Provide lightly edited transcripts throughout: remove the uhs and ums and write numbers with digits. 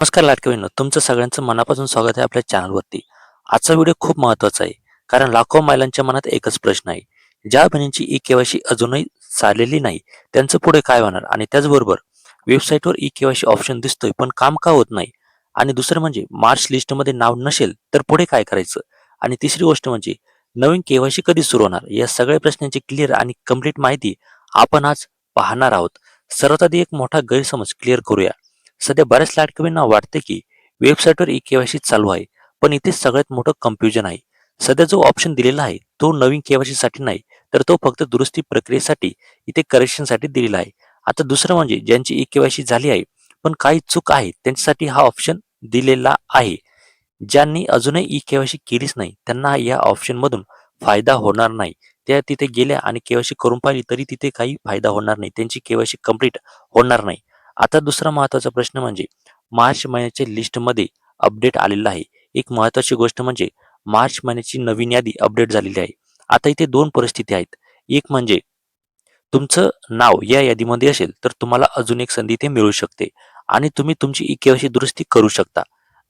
नमस्कार लाडके बहिणींनो, तुमचं सगळ्यांचं मनापासून स्वागत आहे आपल्या चॅनलवरती. आजचा व्हिडिओ खूप महत्त्वाचा आहे, कारण लाखो महिलांच्या मनात एकच प्रश्न आहे. ज्या बहिणींची ई-के-वाय-सी अजूनही झालेली नाही, त्यांचं पुढे काय होणार? आणि त्याचबरोबर वेबसाईटवर ई-के-वाय-सी ऑप्शन दिसतोय, पण काम का होत नाही? आणि दुसरं म्हणजे मार्च लिस्टमध्ये नाव नसेल, तर पुढे काय करायचं? आणि तिसरी गोष्ट म्हणजे नवीन के-वाय-सी कधी सुरू होणार? या सगळ्या प्रश्नांची क्लिअर आणि कंप्लीट माहिती आपण आज पाहणार आहोत. सर्वात आधी एक मोठा गैरसमज क्लिअर करूया. सध्या बऱ्याच लाडक्यांना वाटते की वेबसाईटवर ई-के-वाय-सी चालू आहे, पण इथे सगळ्यात मोठं कन्फ्युजन आहे. सध्या जो ऑप्शन दिलेला आहे तो नवीन के-वाय-सी साठी नाही, तर तो फक्त दुरुस्ती प्रक्रियेसाठी इथे करेक्शनसाठी दिलेला आहे. आता दुसरं म्हणजे ज्यांची ई-के-वाय-सी झाली आहे, पण काही चूक आहे त्यांच्यासाठी हा ऑप्शन दिलेला आहे. ज्यांनी अजूनही ई-के-वाय-सी केलीच नाही, त्यांना या ऑप्शनमधून फायदा होणार नाही. त्या तिथे गेल्या आणि के-वाय-सी करून पाहिली तरी तिथे काही फायदा होणार नाही. त्यांची के-वाय-सी कंप्लीट होणार नाही. आता दुसरा महत्त्वाचा प्रश्न म्हणजे मार्च महिन्याच्या लिस्टमध्ये अपडेट आलेला आहे. एक महत्त्वाची गोष्ट म्हणजे मार्च महिन्याची नवीन यादी अपडेट झालेली आहे. आता इथे 2 परिस्थिती आहेत. एक म्हणजे तुमचं नाव या यादीमध्ये असेल, तर तुम्हाला अजून एक संधी इथे मिळू शकते आणि तुम्ही तुमची ई-के-वाय-सी दुरुस्ती करू शकता.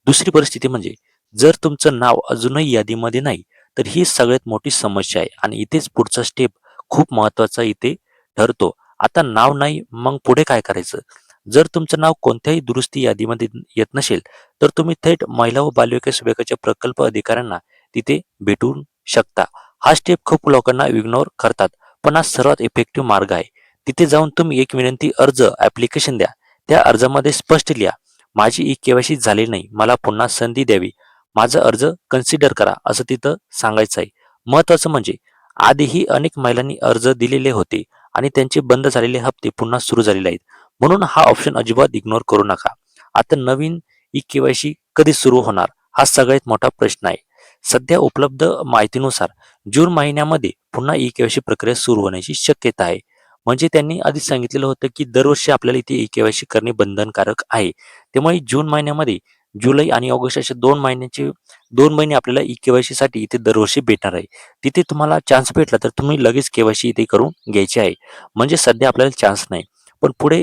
दुसरी परिस्थिती म्हणजे जर तुमचं नाव अजूनही यादीमध्ये नाही, तर ही सगळ्यात मोठी समस्या आहे आणि इथेच पुढचा स्टेप खूप महत्त्वाचा इथे ठरतो. आता नाव नाही, मग पुढे काय करायचं? जर तुमचं नाव कोणत्याही दुरुस्ती यादीमध्ये येत नसेल, तर तुम्ही थेट महिला व बालविकास विभागाच्या प्रकल्प अधिकाऱ्यांना तिथे भेटू शकता. हा स्टेप खूप लोकांना इग्नोर करतात, पण हा सर्वात इफेक्टिव्ह मार्ग आहे. तिथे जाऊन तुम्ही एक विनंती अर्ज ॲप्लिकेशन द्या. त्या अर्जामध्ये स्पष्ट लिहा, माझी ई-के-वाय-सी झाली नाही, मला पुन्हा संधी द्यावी, माझा अर्ज कन्सिडर करा, असं तिथं सांगायचं आहे. महत्त्वाचं म्हणजे आधीही अनेक महिलांनी अर्ज दिलेले होते आणि त्यांचे बंद झालेले हप्ते पुन्हा सुरू झालेले आहेत. म्हणून हा ऑप्शन अजिबात इग्नोर करू नका. आता नवीन ई-के-वाय-सी कधी सुरू होणार? हा सगळ्यात मोठा प्रश्न आहे. सध्या उपलब्ध माहितीनुसार जून महिन्यामध्ये पुन्हा ई-के-वाय-सी प्रक्रिया सुरू होण्याची शक्यता आहे. म्हणजे त्यांनी आधीच सांगितलेलं होतं, की दरवर्षी आपल्याला इथे ई-के-वाय-सी करणे बंधनकारक आहे. त्यामुळे जून महिन्यामध्ये जुलै आणि ऑगस्ट असे 2 महिने आपल्याला ई-के-वाय-सी साठी इथे दरवर्षी भेटणार आहे. तिथे तुम्हाला चान्स भेटला तर तुम्ही लगेच के-वाय-सी इथे करून घ्यायची आहे. म्हणजे सध्या आपल्याला चान्स नाही. पण पुढे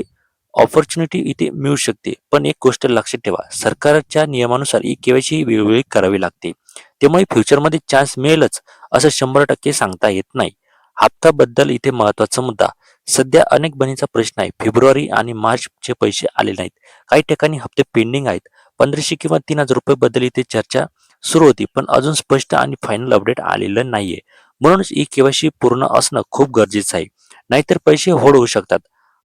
अपॉर्च्युनिटी इथे मिळू शकते. पण एक गोष्ट लक्षात ठेवा, सरकारच्या नियमानुसार ही के-वाय-सी वेळोवेळी करावी लागते. त्यामुळे फ्युचरमध्ये चान्स मिळेलच असं 100% सांगता येत नाही. हप्त्याबद्दल इथे महत्त्वाचा मुद्दा. सध्या अनेक बहिणींचा प्रश्न आहे, फेब्रुवारी आणि मार्चचे पैसे आले नाहीत. काही ठिकाणी हप्ते पेंडिंग आहेत. 1500 किंवा ₹3000 बद्दल इथे चर्चा सुरू होती, पण अजून स्पष्ट आणि फायनल अपडेट आलेलं नाहीये. म्हणूनच ही के-वाय-सी पूर्ण असणं खूप गरजेचं आहे. नाहीतर पैसे होल्ड होऊ शकतात.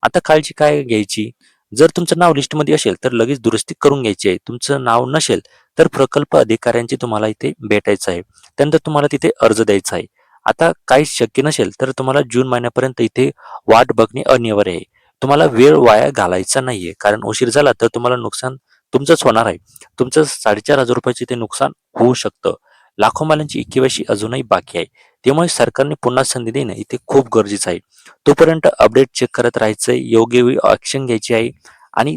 आता काळजी काय घ्यायची? जर तुमचं नाव लिस्टमध्ये असेल तर लगेच दुरुस्ती करून घ्यायची आहे. तुमचं नाव नसेल तर प्रकल्प अधिकाऱ्यांची तुम्हाला इथे भेटायचं आहे. त्यानंतर तुम्हाला तिथे अर्ज द्यायचा आहे. आता काहीच शक्य नसेल तर तुम्हाला जून महिन्यापर्यंत इथे वाट बघणे अनिवार्य आहे. तुम्हाला वेळ वाया घालायचा नाहीये. कारण उशीर झाला तर तुम्हाला नुकसान तुमचंच होणार आहे. तुमचं ₹4500 इथे नुकसान होऊ शकतं. लाखो महिलांची ई-के-वाय-सी अजूनही बाकी आहे. त्यामुळे सरकारने पुन्हा संधी देणं इथे खूप गरजेचं आहे. तोपर्यंत अपडेट चेक करत राहायचंय, योग्य वेळी ॲक्शन घ्यायची आहे आणि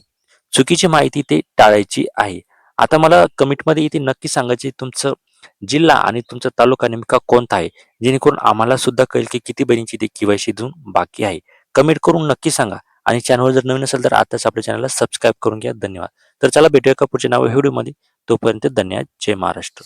चुकीची माहिती ते टाळायची आहे. आता मला कमेंटमध्ये इथे नक्की सांगायचे तुमचं जिल्हा आणि तुमचा तालुका नेमका कोणता आहे, जेणेकरून आम्हाला सुद्धा कळेल की किती बहिणींची इथे के-वाय-सी अजून बाकी आहे. कमेंट करून नक्की सांगा आणि चॅनलवर जर नवीन असेल तर आताच आपल्या चॅनलला सबस्क्राईब करून घ्या. धन्यवाद. तर चला भेटूया का पुढच्या नव्या व्हिडिओमध्ये. तोपर्यंत धन्यवाद. जय महाराष्ट्र.